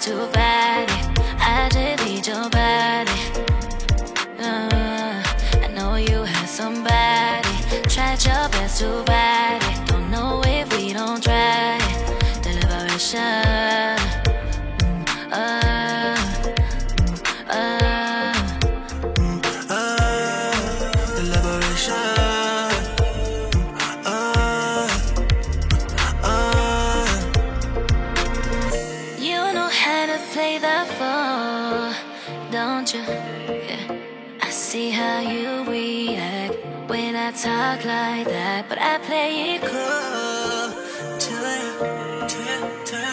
to fight it. I just need your body. I know you had somebody. Tried your best to fight it. Don't know if we don't try it. The liberation. The liberation. You know how to play the fool, don't you? Yeah. I see how you react when I talk like that, but I play it cool To you.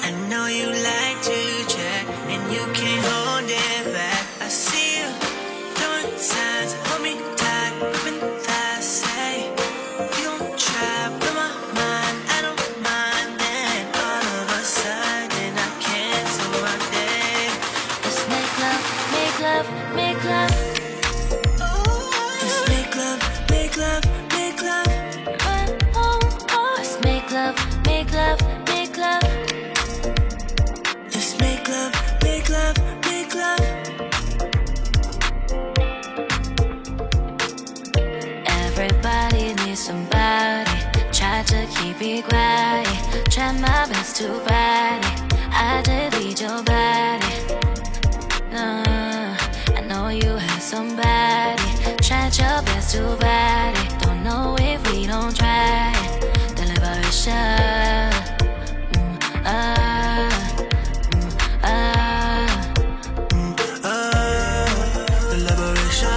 I know you like to check, and you can't hold it back. I see you throwing signs, hold me tight, gripping thighs. Say you don't try, blow my mind, I don't mind. Then all of a sudden I cancel my day. Let's make love, make love, make love. Let's make love, make love, make love. Let's make love, make love, make love. Let's make love, make love, make love. Everybody needs somebody. Try to keep it quiet. Try my best to fight it. I just need your body. I know you had somebody. Tried your best to fight it. Don't know if we don't try it. The liberation. The liberation.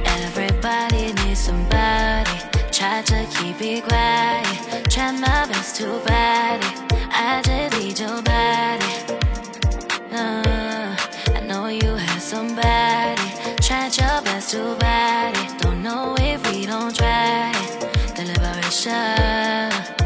Everybody needs somebody. Try to keep it quiet. Try my best to fight it. I just need your body. I know you had somebody. Tried your best to fight it. Don't know if we don't try it. The liberation.